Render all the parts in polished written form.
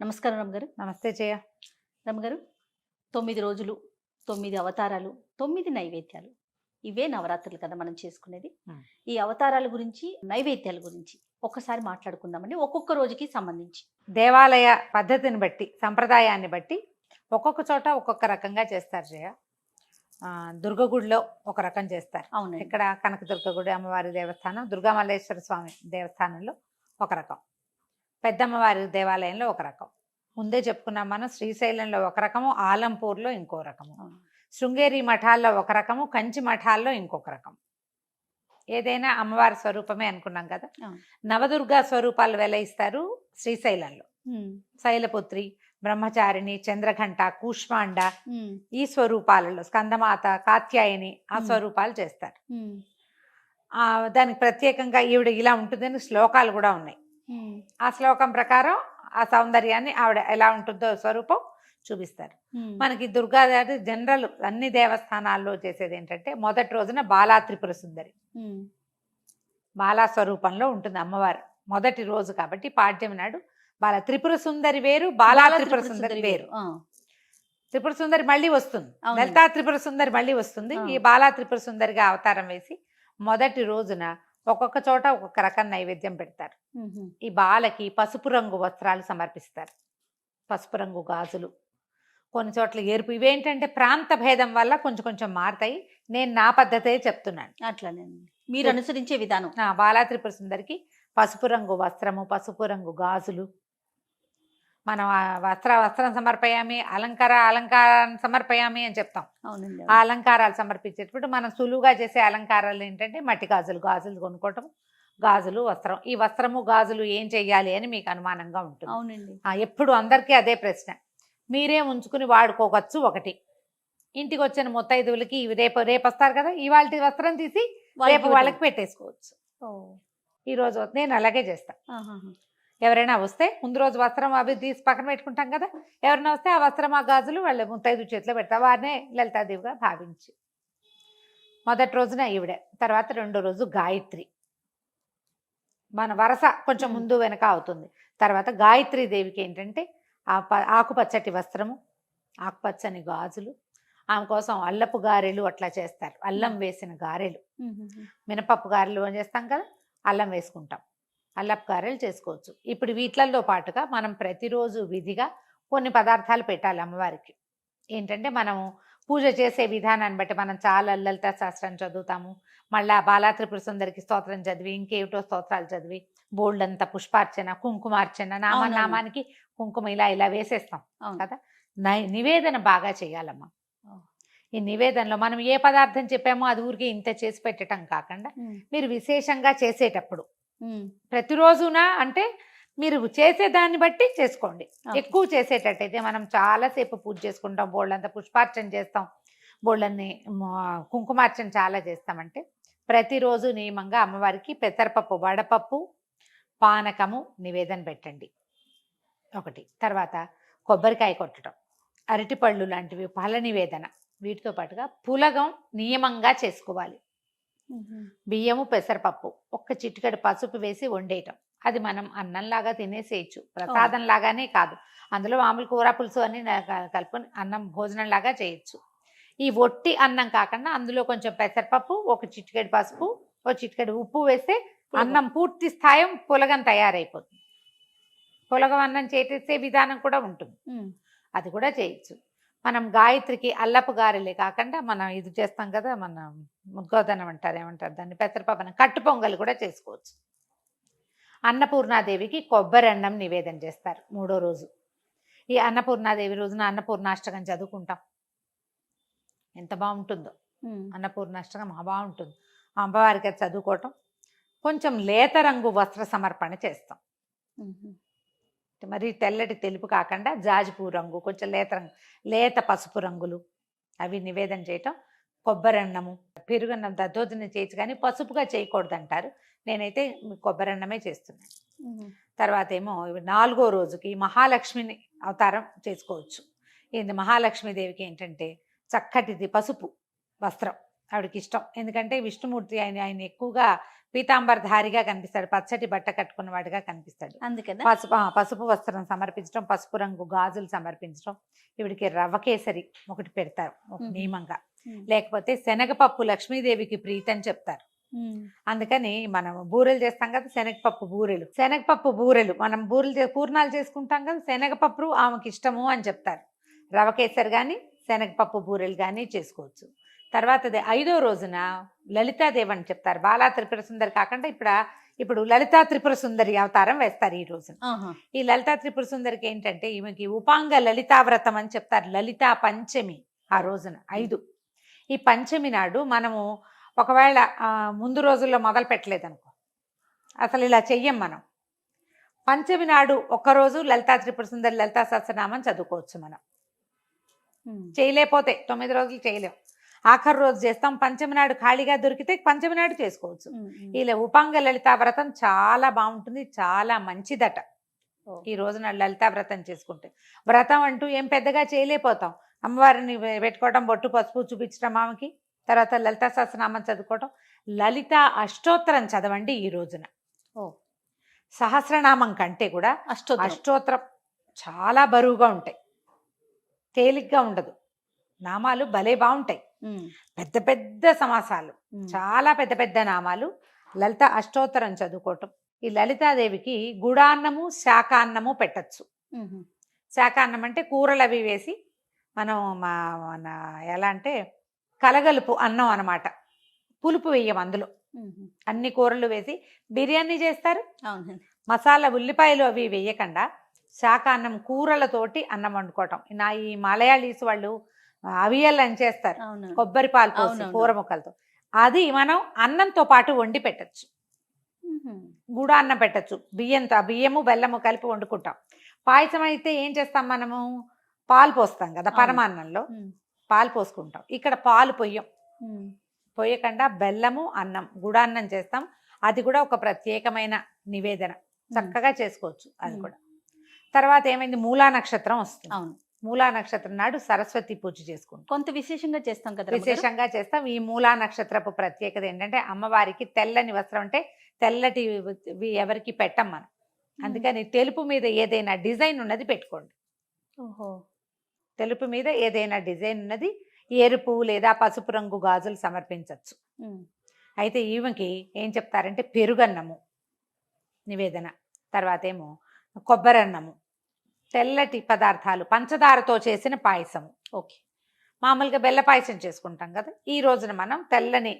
నమస్కారం రమ్మగారు. నమస్తే జయ. రమ్మగారు, 9 రోజులు, 9 అవతారాలు, 9 నైవేద్యాలు. ఇవే నవరాత్రులు కదా మనం చేసుకునేది. హ్మ్. ఈ అవతారాల గురించి, నైవేద్యాల గురించి ఒక్కసారి మాట్లాడుకుందామండి. ఒక్కొక్క రోజుకి సంబంధించి. దేవాలయ పద్ధతిని బట్టి, సంప్రదాయాన్ని బట్టి ఒక్కొక్క చోట ఒక్కొక్క రకంగా చేస్తారు జయ. దుర్గ గుడిలో ఒక రకం చేస్తారు. అవునండి. ఇక్కడ కనకదుర్గ గుడి అమ్మవారి దేవస్థానం, దుర్గామల్లేశ్వర స్వామి దేవస్థానంలో ఒక రకం, పెద్దమ్మవారి దేవాలయంలో ఒక రకం. ముందే చెప్పుకున్నాం మనం, శ్రీశైలంలో ఒక రకము, ఆలంపూర్లో ఇంకో రకము, అవును. శృంగేరి మఠాల్లో ఒక రకము, కంచి మఠాల్లో ఇంకొక రకం. ఏదైనా అమ్మవారి స్వరూపమే అనుకున్నాం కదా. అవును. నవదుర్గా స్వరూపాలు వెలయిస్తారు శ్రీశైలంలో. హ్మ్. శైలపుత్రి, బ్రహ్మచారిణి, చంద్రఘంట, కూష్మాండ, హ్మ్. ఈ స్వరూపాలలో స్కందమాత, కాత్యాయని ఆ Hmm. స్వరూపాలు చేస్తారు. హ్మ్. దానికి ప్రత్యేకంగా ఈవిడ ఇలా ఉంటుందని శ్లోకాలు కూడా ఉన్నాయి. హ్మ్. ఆ శ్లోకం ప్రకారం ఆ సౌందర్యాన్ని ఆవిడ ఎలా ఉంటుందో స్వరూపం చూపిస్తారు. హ్మ్. మనకి దుర్గాదేవి జనరల్ అన్ని దేవస్థానాల్లో చేసేది ఏంటంటే, మొదటి రోజున బాలా త్రిపుర సుందరి, హ్మ్. బాలా స్వరూపంలో ఉంటుంది అమ్మవారు. మొదటి రోజు కాబట్టి పాడ్యమి నాడు బాల త్రిపుర సుందరి వేరు, బాలా త్రిపుర సుందరి వేరు. ఆ. త్రిపుర సుందరి మళ్ళీ వస్తుంది, అవునండి. లలితా త్రిపుర సుందరి మళ్ళీ వస్తుంది. ఆ. ఈ బాలా త్రిపుర సుందరిగా అవతారం వేసి మొదటి రోజున ఒక్కొక్క చోట ఒక్కొక్క రకం నైవేద్యం పెడతారు. హుహు. ఈ బాలకి పసుపు రంగు వస్త్రాలు సమర్పిస్తారు, పసుపు రంగు గాజులు, కొన్ని చోట్ల ఎరుపు. ఇవేంటంటే ప్రాంత భేదం వల్ల కొంచెం కొంచెం మారుతాయి. నేను నా పద్ధతే చెప్తున్నాను. అట్లానేనండి. మీరు అనుసరించే విధానం. బాలా త్రిపుర సుందరికి పసుపు రంగు వస్త్రము, పసుపు రంగు గాజులు. మనం ఆ వస్త్రం సమర్పయామి, అలంకారాన్ని సమర్పయామి అని చెప్తాం. అవునండి. ఆ అలంకారాలు సమర్పించేటప్పుడు మనం సులువుగా చేసే అలంకారాలు ఏంటంటే మట్టి గాజులు కొనుక్కోవటం, గాజులు, వస్త్రం. ఈ వస్త్రము గాజులు ఏం చెయ్యాలి అని మీకు అనుమానంగా ఉంటుంది. అవునండి. ఎప్పుడు అందరికీ అదే ప్రశ్న. మీరే ఉంచుకుని వాడుకోవచ్చు ఒకటి. ఇంటికి వచ్చిన ముత్తైదువులకి ఇవి రేపు వస్తారు కదా, ఇవాళ వస్త్రం తీసి రేపు వాళ్ళకి పెట్టేసుకోవచ్చు. ఈ రోజు నేను అలాగే చేస్తాను. ఆహాహా. ఎవరైనా వస్తే ముందు రోజు వస్త్రం అవి తీసి పక్కన పెట్టుకుంటాం కదా, ఎవరైనా వస్తే ఆ వస్త్రం ఆ గాజులు వాళ్ళ ముత్తైదు చేతిలో పెడతా. వారినే లలితాదేవిగా భావించి మొదటి రోజున ఈవిడ, తర్వాత రెండో రోజు గాయత్రి. మన వరస కొంచెం ముందు వెనక అవుతుంది. తర్వాత గాయత్రీ దేవికి ఏంటంటే ఆకుపచ్చటి వస్త్రము, ఆకుపచ్చని గాజులు, ఆమె కోసం అల్లపు గారెలు అట్లా చేస్తారు. అల్లం వేసిన గారెలు, హుహుహు. మినపప్పు గారెలు అని చేస్తాం కదా, అల్లం వేసుకుంటాం. అల్లపు గారెలు చేసుకోవచ్చు. ఇప్పుడు వీటిల్లో పాటుగా మనం ప్రతిరోజు విధిగా కొన్ని పదార్థాలు పెట్టాలి అమ్మవారికి. ఏంటంటే మనము పూజ చేసే విధానాన్ని బట్టి మనం చాలా లలిత శాస్త్రం చదువుతాము, మళ్ళీ బాలా త్రిపుర సుందరికి స్తోత్రం చదివి, ఇంకేమిటో స్తోత్రాలు చదివి, బోల్డంత పుష్పార్చన, కుంకుమార్చన, అవునవును. నామానికి కుంకుమ ఇలా వేసేస్తాం అవును. కదా. నివేదన బాగా చేయాలమ్మా. ఓ. ఈ నివేదనలో మనం ఏ పదార్థం చెప్పామో అది ఊరికి ఇంత చేసి పెట్టడం కాకుండా, హ్మ్. మీరు విశేషంగా చేసేటప్పుడు హ్మ్. ప్రతిరోజున అంటే మీరు చేసేదాన్ని బట్టి చేసుకోండి. ఓకే. ఎక్కువ చేసేటట్టయితే మనం చాలాసేపు పూజ చేసుకుంటాం, బోళ్ళంత పుష్పార్చన చేస్తాం, బోళ్ళన్ని కుంకుమార్చన చాలా చేస్తామంటే ప్రతిరోజు నియమంగా అమ్మవారికి పెసరపప్పు, వడపప్పు, పానకము నివేదన పెట్టండి ఒకటి. తర్వాత కొబ్బరికాయ కొట్టడం, అరటిపళ్ళు లాంటివి ఫల నివేదన. వీటితో పాటుగా పులగం నియమంగా చేసుకోవాలి. హుహు. బియ్యము, పెసరపప్పు, ఒక్క చిటికెడు పసుపు వేసి వండేయటం. అది మనం అన్నంలాగా తినేసేయచ్చు, ప్రసాదం లాగానే కాదు. అందులో మామూలు కూర పులుసు అన్ని కలుపుకొని అన్నం భోజనం లాగా చేయొచ్చు. ఈ ఒట్టి అన్నం కాకుండా అందులో కొంచెం పెసరపప్పు, ఒక చిటికెడు పసుపు, ఒక చిటికెడు ఉప్పు వేస్తే అన్నం పూర్తి స్థాయి పులగం తయారైపోతుంది. పులగం అన్నం చేసే విధానం కూడా ఉంటుంది, అది కూడా చేయొచ్చు. మనం గాయత్రికి అల్లపు గారెలే కాకుండా మనం ఇది చేస్తాం కదా, మన ముద్గోదనం అంటారు, ఏమంటారు దాన్ని, పెసరపప్పు కట్టు పొంగలి కూడా చేసుకోవచ్చు. అన్నపూర్ణాదేవికి కొబ్బరి అన్నం నివేదన చేస్తారు మూడో రోజు. ఈ అన్నపూర్ణాదేవి రోజున అన్నపూర్ణాష్టకం చదువుకుంటాం, ఎంత బాగుంటుందో. అన్నపూర్ణాష్టకం మహా బాగుంటుంది. అమ్మవారికి అది చదువుకోవటం. కొంచెం లేత రంగు వస్త్ర సమర్పణ చేస్తాం. మరి తెల్లటి తెలుపు కాకుండా జాజిపూ రంగు, కొంచెం లేత పసుపు రంగులు అవి నివేదన చేయటం. కొబ్బరి అన్నము, పెరుగన్నం దద్దోజనం చేయొచ్చు కానీ పసుపుగా చేయకూడదు అంటారు. నేనైతే కొబ్బరి అన్నమే చేస్తున్నాను. తర్వాత ఏమో నాలుగో రోజుకి మహాలక్ష్మిని అవతారం చేసుకోవచ్చు. ఇది మహాలక్ష్మీదేవికి ఏంటంటే చక్కటిది పసుపు వస్త్రం, ఆవిడకి ఇష్టం. ఎందుకంటే విష్ణుమూర్తి ఆయన ఎక్కువగా పీతాంబరధారిగా కనిపిస్తాడు, పచ్చటి బట్ట కట్టుకున్నవాడిగా కనిపిస్తాడు. అందుకదా పసుపు వస్త్రం సమర్పించడం, పసుపు రంగు గాజులు సమర్పించడం, ఈవిడికి రవ్వ కేసరి ఒకటి పెడతారు ఒక నియమంగా. లేకపోతే శనగపప్పు లక్ష్మీదేవికి ప్రీతి అని చెప్తారు. అందుకని మనం బూరెలు చేస్తాం కదా, శనగపప్పు బూరెలు మనం పూర్ణాలు చేసుకుంటాం కదా, శనగపప్పు ఆమెకి ఇష్టము అని చెప్తారు. రవ కేసరి కానీ శనగపప్పు బూరెలు కానీ చేసుకోవచ్చు. తర్వాత 5వ రోజున లలితాదేవి అని చెప్తారు. బాలా త్రిపుర సుందరి కాకుండా ఇప్పుడు లలితా త్రిపుర సుందరి అవతారం వేస్తారు ఈ రోజున. ఈ లలితా త్రిపుర సుందరికి ఏంటంటే ఈమెకి ఉపాంగ లలితావ్రతం అని చెప్తారు. లలితా పంచమి ఆ రోజున 5. ఈ పంచమి నాడు మనము ఒకవేళ ముందు రోజుల్లో మొదలు పెట్టలేదనుకో, అసలు ఇలా చెయ్యం మనం. పంచమి నాడు ఒక్కరోజు లలితా త్రిపుర సుందరి లలితా సహస్రనామం చదువుకోవచ్చు మనం. చేయలేకపోతే 9 రోజులు చేయలేం, ఆఖరి రోజు చేస్తాం. పంచమి నాడు ఖాళీగా దొరికితే పంచమి నాడు చేసుకోవచ్చు. ఇలా ఉపాంగ లలితా వ్రతం చాలా బాగుంటుంది, చాలా మంచిదట. ఈ రోజున లలితా వ్రతం చేసుకుంటే, వ్రతం అంటూ ఏం పెద్దగా చేయలేకపోతాం. అమ్మవారిని పెట్టుకోవడం, బొట్టు పసుపు చూపించడం ఆమెకి, తర్వాత లలితా సహస్రనామం చదువుకోవడం. లలిత అష్టోత్తరం చదవండి ఈ రోజున. సహస్రనామం కంటే కూడా అష్టోత్తరం చాలా బరువుగా ఉంటాయి, తేలిగ్గా ఉండదు. నామాలు భలే బాగుంటాయి, పెద్ద పెద్ద సమాసాలు, చాలా పెద్ద పెద్ద నామాలు. లలిత అష్టోత్తరం చదువుకోవటం. ఈ లలితాదేవికి గుడాన్నము శాకాన్నము పెట్టచ్చు. శాకాన్నం అంటే కూరలు అవి వేసి మనం మన ఎలా అంటే కలగలుపు అన్నం అన్నమాట. పులుపు వేయం అందులో, అన్ని కూరలు వేసి బిర్యానీ చేస్తారు. మసాలా ఉల్లిపాయలు అవి వేయకుండా శాకాన్నం కూరలతోటి అన్నం వండుకోవటం. ఈ మలయాళీస్ వాళ్ళు అవియల్ అని చేస్తారు, కొబ్బరి పాలు పోసి కూర ముక్కలతో. అది మనం అన్నంతో పాటు వండి పెట్టచ్చు. గుడ అన్నం పెట్టచ్చు, బియ్యము బెల్లము కలిపి వండుకుంటాం. పాయసం అయితే ఏం చేస్తాం మనము, పాలు పోస్తాం కదా పరమాన్నంలో, పాలు పోసుకుంటాం. ఇక్కడ పాలు పొయ్యకుండా బెల్లము అన్నం గుడాన్నం చేస్తాం. అది కూడా ఒక ప్రత్యేకమైన నివేదన, చక్కగా చేసుకోవచ్చు అది కూడా. తర్వాత ఏమైంది, మూలా నక్షత్రం వస్తుంది. మూలా నక్షత్రం నాడు సరస్వతి పూజ చేసుకుంటాం. కొంత విశేషంగా చేస్తాం కదా, విశేషంగా చేస్తాం. ఈ మూలా నక్షత్రపు ప్రత్యేకత ఏంటంటే అమ్మవారికి తెల్లని వస్త్రం, అంటే తెల్లటి ఎవరికి పెట్టం మనం. అందుకని తెలుపు మీద ఏదైనా డిజైన్ ఉన్నది పెట్టుకోండి. తెలుపు మీద ఏదైనా డిజైన్ ఉన్నది, ఎరుపు లేదా పసుపు రంగు గాజులు సమర్పించవచ్చు. అయితే ఈమెకి ఏం చెప్తారంటే పెరుగన్నము నివేదన, తర్వాత ఏమో కొబ్బరన్నము, తెల్లటి పదార్థాలు, పంచదారతో చేసిన పాయసము. మామూలుగా బెల్ల పాయసం చేసుకుంటాం కదా, ఈ రోజున మనం తెల్లని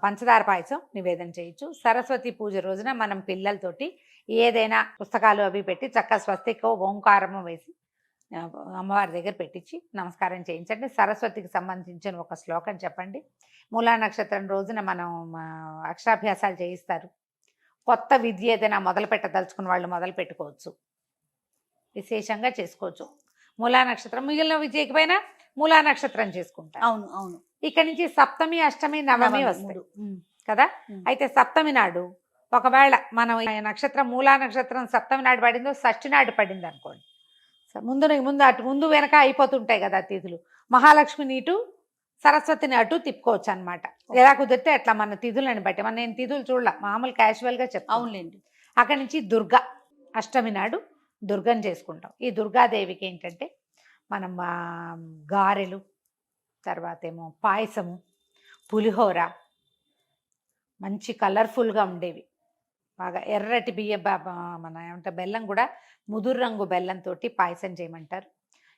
పంచదార పాయసం నివేదన చేయొచ్చు. సరస్వతి పూజ రోజున మనం పిల్లలతోటి ఏదైనా పుస్తకాలు అవి పెట్టి చక్కగా స్వస్తికో ఓంకారము వేసి అమ్మవారి దగ్గర పెట్టించి నమస్కారం చేయించండి. సరస్వతికి సంబంధించిన ఒక శ్లోకం చెప్పండి. మూలా నక్షత్రం రోజున మనం అక్షరాభ్యాసాలు చేయిస్తారు. కొత్త విద్య ఏదైనా మొదలు పెట్టదలుచుకున్న వాళ్ళు మొదలు పెట్టుకోవచ్చు, విశేషంగా చేసుకోవచ్చు. మూలా నక్షత్రం మిగిలిన విజయకపోయినా మూలా నక్షత్రం చేసుకుంటారు. అవును. ఇక్కడ నుంచి సప్తమి అష్టమి నవమి వస్తాయి కదా. అయితే సప్తమి నాడు ఒకవేళ మనం నక్షత్రం మూలా నక్షత్రం సప్తమి నాడు పడిందో షష్ఠి నాడు పడింది అనుకోండి, ముందు వెనక అయిపోతుంటాయి కదా తిథులు. మహాలక్ష్మిని ఇటు సరస్వతిని అటు తిప్పుకోవచ్చు అనమాట. ఎలా కుదిరితే అట్లా మన తిథులను బట్టి. నేను తిథులు చూడాల, మామూలు క్యాజువల్గా చెప్తాను. అవునులేండి. అక్కడి నుంచి దుర్గా అష్టమి నాడు దుర్గని చేసుకుంటాం. ఈ దుర్గాదేవికి ఏంటంటే మనం గారెలు, తర్వాత ఏమో పాయసము, పులిహోర, మంచి కలర్ఫుల్గా ఉండేవి, బాగా ఎర్రటి మన ఏమంటే బెల్లం కూడా ముదురు రంగు బెల్లంతో పాయసం చేయమంటారు.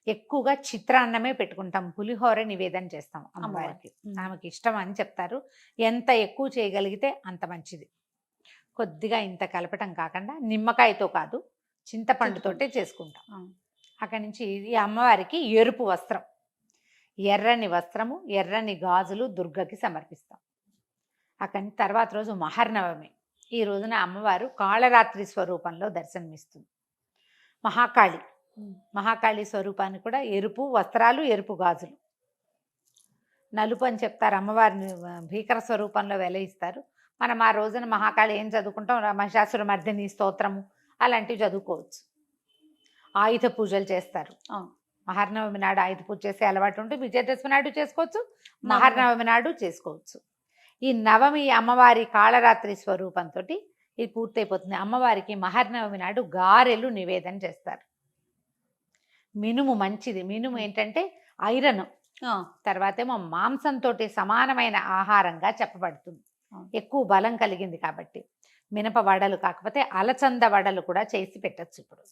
ఎక్కువగా చిత్రాన్నమే పెట్టుకుంటాం, పులిహోర నివేదన చేస్తాం అమ్మవారికి. ఆమెకి ఇష్టం అని చెప్తారు. ఎంత ఎక్కువ చేయగలిగితే అంత మంచిది. కొద్దిగా ఇంత కలపటం కాకుండా నిమ్మకాయతో కాదు, చింతపండుతోటే చేసుకుంటాం. అక్కడి నుంచి ఈ అమ్మవారికి ఎరుపు వస్త్రం, ఎర్రని వస్త్రము, ఎర్రని గాజులు దుర్గకి సమర్పిస్తాం. అక్కడి తర్వాత రోజు మహర్నవమి. ఈ రోజున అమ్మవారు కాళరాత్రి స్వరూపంలో దర్శనమిస్తుంది. మహాకాళి స్వరూపాన్ని కూడా ఎరుపు వస్త్రాలు, ఎరుపు గాజులు. నలుపు అని చెప్తారు, అమ్మవారిని భీకర స్వరూపంలో వెలయిస్తారు. మనం ఆ రోజున మహాకాళి ఏం చదువుకుంటాం, మహిషాసుర మర్దిని స్తోత్రము అలాంటివి చదువుకోవచ్చు. ఆయుధ పూజలు చేస్తారు. మహానవమి నాడు ఆయుధ పూజ చేసే అలవాటు ఉంటే విజయదశమి నాడు చేసుకోవచ్చు, మహానవమి నాడు చేసుకోవచ్చు. ఈ నవమి అమ్మవారి కాళరాత్రి స్వరూపంతో ఇది పూర్తయిపోతుంది. అమ్మవారికి మహానవమి నాడు గారెలు నివేదన చేస్తారు. మినుము మంచిది. మినుము ఏంటంటే ఐరన్, తర్వాత ఏమో మాంసంతో సమానమైన ఆహారంగా చెప్పబడుతుంది. ఎక్కువ బలం కలిగింది కాబట్టి మినప వడలు కాకపోతే అలసంద వడలు కూడా చేసి పెట్టచ్చు. ఇప్పుడు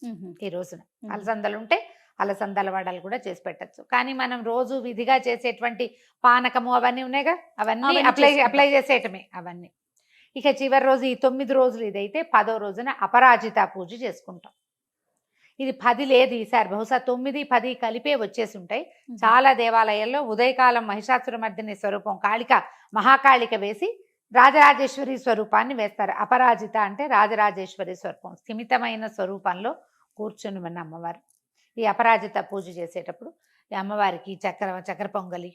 ఈ రోజున అలసందలు ఉంటే అలసందల వడలు కూడా చేసి పెట్టచ్చు. కానీ మనం రోజు విధిగా చేసేటువంటి పానకము అవన్నీ ఉన్నాయిగా, అవన్నీ అప్లై చేసేయటమే అవన్నీ. ఇక చివరి రోజు ఈ 9 రోజులు ఇదైతే 10వ రోజున అపరాజిత పూజ చేసుకుంటాం. ఇది 10 లేదు ఈసారి, బహుశా 9, 10 కలిపే వచ్చేసి ఉంటాయి. చాలా దేవాలయాల్లో ఉదయకాలం మహిషాసురమర్దిని స్వరూపం కాళిక మహాకాళిక వేసి రాజరాజేశ్వరి స్వరూపాన్ని వేస్తారు. అపరాజిత అంటే రాజరాజేశ్వరి స్వరూపం, స్థిమితమైన స్వరూపంలో కూర్చుని ఉన్న అమ్మవారు. ఈ అపరాజిత పూజ చేసేటప్పుడు ఈ అమ్మవారికి చక్కెర పొంగలి,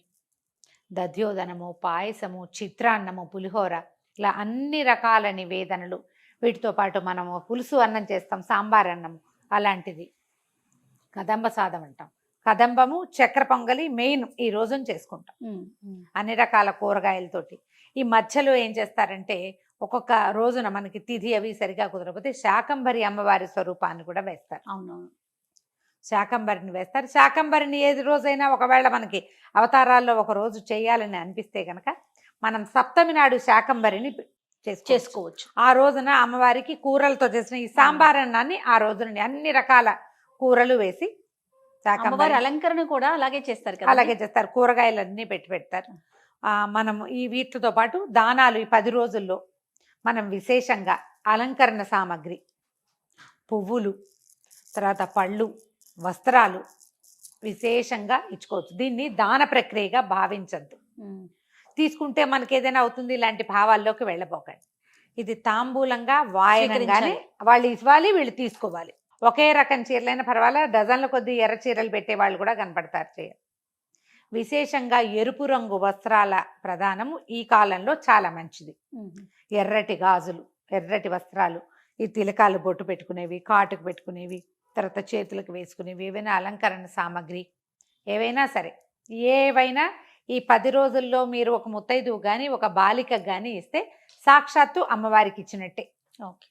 దధ్యోదనము, పాయసము, చిత్రాన్నము, పులిహోర, ఇలా అన్ని రకాల నివేదనలు. వీటితో పాటు మనము పులుసు అన్నం చేస్తాం, సాంబార్ అన్నము అలాంటిది, కదంబ సాదం అంటాం. కదంబము, చక్కెర పొంగలి మెయిన్ ఈ రోజున చేసుకుంటాం అన్ని రకాల కూరగాయలతోటి. ఈ మధ్యలో ఏం చేస్తారంటే ఒక్కొక్క రోజున మనకి తిథి అవి సరిగా కుదరకపోతే శాకంబరి అమ్మవారి స్వరూపాన్ని కూడా వేస్తారు. అవునవును, శాకంబరిని వేస్తారు. శాకంబరిని ఏది రోజైనా ఒకవేళ మనకి అవతారాల్లో ఒక రోజు చేయాలని అనిపిస్తే కనుక మనం సప్తమి నాడు శాకంబరిని చేసుకోవచ్చు. ఆ రోజున అమ్మవారికి కూరలతో చేసిన ఈ సాంబార్ అన్నాన్ని ఆ రోజున అన్ని రకాల కూరలు వేసి అమ్మవారి అలంకరణ కూడా అలాగే చేస్తారు కదా. అలాగే చేస్తారు, కూరగాయలన్నీ పెడతారు. మనం ఈ వీటితో పాటు దానాలు ఈ 10 రోజుల్లో మనం విశేషంగా అలంకరణ సామాగ్రి, పువ్వులు, తర్వాత పళ్ళు, వస్త్రాలు విశేషంగా ఇచ్చుకోవచ్చు. దీన్ని దాన ప్రక్రియగా భావించద్దు. తీసుకుంటే మనకి ఏదైనా అవుతుంది ఇలాంటి భావాల్లోకి వెళ్ళబోకండి. ఇది తాంబూలంగా వాయనంగానే వాళ్ళు ఇవ్వాలి, వీళ్ళు తీసుకోవాలి. ఒకే రకం చీరలైనా పర్వాలేదు, డజన్ల కొద్ది ఎర్ర చీరలు పెట్టే వాళ్ళు కూడా కనపడతారు. విశేషంగా ఎరుపు రంగు వస్త్రాల ప్రధానము ఈ కాలంలో చాలా మంచిది. ఎర్రటి గాజులు, ఎర్రటి వస్త్రాలు, ఈ తిలకాలు బొట్టు పెట్టుకునేవి, కాటుకు పెట్టుకునేవి, తర్వాత చేతులకు వేసుకునేవి, ఏవైనా అలంకరణ సామాగ్రి ఏవైనా సరే, ఏవైనా ఈ 10 రోజుల్లో మీరు ఒక ముత్తైదువు కానీ ఒక బాలికకు కానీ ఇస్తే సాక్షాత్తు అమ్మవారికి ఇచ్చినట్టే. ఓకే,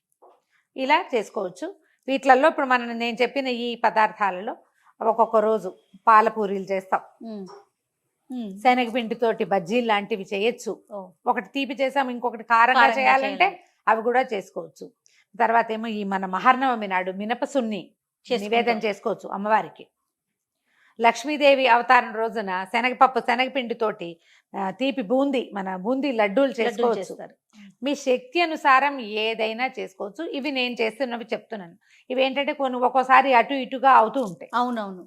ఇలా చేసుకోవచ్చు. వీటిలలో ఇప్పుడు నేను చెప్పిన ఈ పదార్థాలలో ఒక్కొక్క రోజు పాలపూరీలు చేస్తాం, శనగపిండితోటి బజ్జీలు లాంటివి చేయొచ్చు. ఒకటి తీపి చేసాం, ఇంకొకటి కారంగా చేయాలంటే అవి కూడా చేసుకోవచ్చు. తర్వాత ఏమో ఈ మన మహానవమి నాడు మినపసున్ని నివేదన చేసుకోవచ్చు అమ్మవారికి. లక్ష్మీదేవి అవతారం రోజున శనగపిండితోటి తీపి మన బూందీ లడ్డూలు చేసుకోవచ్చు. మీ శక్తి అనుసారం ఏదైనా చేసుకోవచ్చు. ఇవి నేను చేస్తున్నవి చెప్తున్నాను. ఇవి ఏంటంటే కొన్ని ఒక్కోసారి అటు ఇటుగా అవుతూ ఉంటాయి. అవునవును,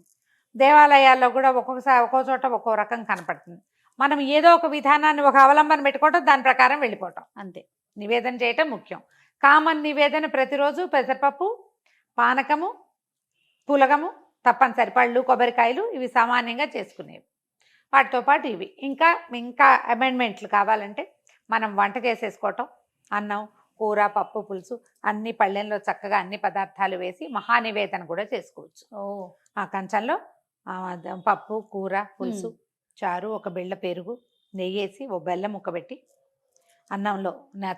దేవాలయాల్లో కూడా ఒక్కొక్కసారి ఒక్కో చోట ఒక్కో రకం కనపడుతుంది. మనం ఏదో ఒక విధానాన్ని ఒక అవలంబన పెట్టుకోవటం, దాని ప్రకారం వెళ్ళిపోవటం అంతే. నివేదన చేయటం ముఖ్యం. కామన్ నివేదన ప్రతిరోజు పెసరపప్పు, పానకము, పులగము, తప్పనిసరి పళ్ళు, కొబ్బరికాయలు, ఇవి సామాన్యంగా చేసుకునేవి. వాటితో పాటు ఇవి ఇంకా అమెండ్మెంట్లు కావాలంటే మనం వంట చేసేసుకోవటం, అన్నం, కూర, పప్పు, పులుసు అన్ని పళ్ళెంలో చక్కగా అన్ని పదార్థాలు వేసి మహానివేదన కూడా చేసుకోవచ్చు. ఆ కంచంలో పప్పు, కూర, పులుసు, చారు, ఒక బిళ్ళ పెరుగు, నెయ్యేసి ఓ బెల్లం ముక్క పెట్టి అన్నంలో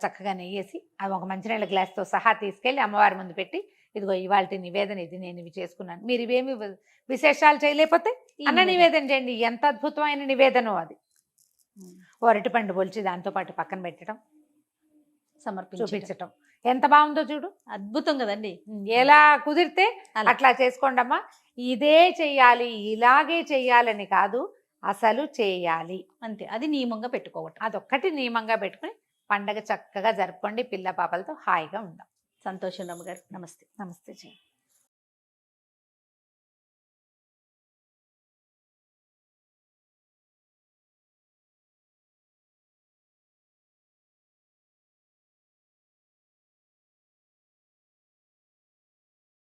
చక్కగా నెయ్యేసి అవి ఒక మంచినీళ్ళ గ్లాస్తో సహా తీసుకెళ్ళి అమ్మవారి ముందు పెట్టి, ఇదిగో ఇవాళ నివేదన ఇది, నేను ఇవి చేసుకున్నాను. మీరు ఇవేమి విశేషాలు చేయలేకపోతే అన్న నివేదన చేయండి. ఎంత అద్భుతమైన నివేదనో అది. అరటిపండు పొలిచి దాంతోపాటు పక్కన పెట్టడం, చూపించటం ఎంత బాగుందో చూడు, అద్భుతం కదండి. ఎలా కుదిరితే అట్లా చేసుకోండి అమ్మా. ఇదే చెయ్యాలి, ఇలాగే చెయ్యాలని కాదు, అసలు చేయాలి అంతే. అది నియమంగా పెట్టుకోవటం, అదొక్కటి నియమంగా పెట్టుకుని పండగ చక్కగా జరుపుకోండి. పిల్ల పాపలతో హాయిగా ఉందాం. సంతోషం రమ్మ గారు. నమస్తే. నమస్తే.